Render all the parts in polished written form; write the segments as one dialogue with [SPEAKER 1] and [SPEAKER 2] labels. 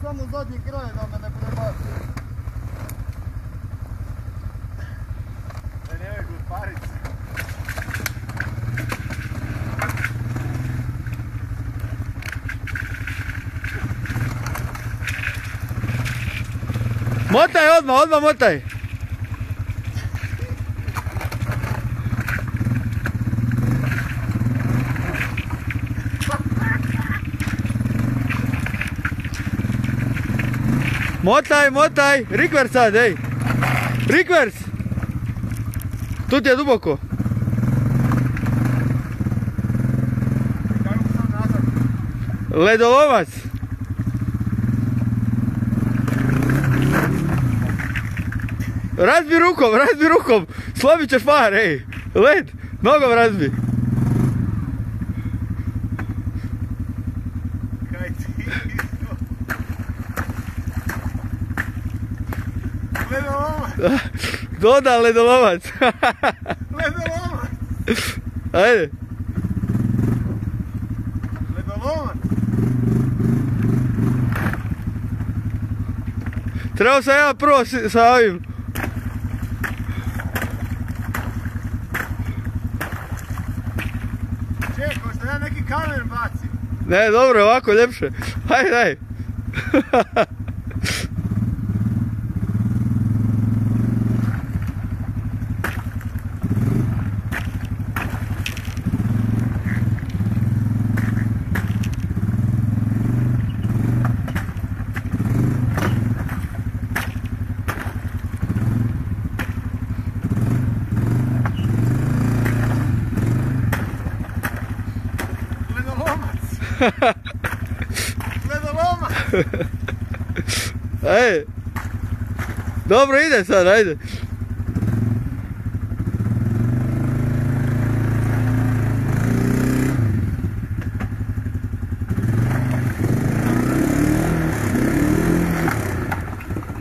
[SPEAKER 1] samo zadnji kraj da me ne prebaci.
[SPEAKER 2] Da nemoj gluparice.
[SPEAKER 3] Motaj odmah motaj. Motaj, rikvers sad, ej. Rikvers. Tu ti je duboko.
[SPEAKER 2] Kako sam nazad?
[SPEAKER 3] Ledolovac. Razbi rukom. Slomit ćeš par, ej. Led, nogom razbi.
[SPEAKER 2] Kaj ti isto? Ledolovac!
[SPEAKER 3] Doda ledolovac.
[SPEAKER 2] Ledolovac!
[SPEAKER 3] Ajde.
[SPEAKER 2] Ledolovac!
[SPEAKER 3] Trebao sam ja prvo sa ovim.
[SPEAKER 2] Čekaj, što ja neki kamen bacim.
[SPEAKER 3] Ne, dobro, ovako ljepše. Ajde.
[SPEAKER 2] Ledolomac!
[SPEAKER 3] Ajde. Dobro ide sad, ajde.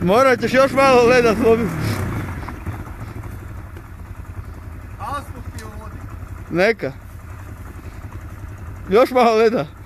[SPEAKER 3] Morat ćeš još malo leda slomiti.
[SPEAKER 2] Asfalt ti u vodi.
[SPEAKER 3] Neka. Još malo leda.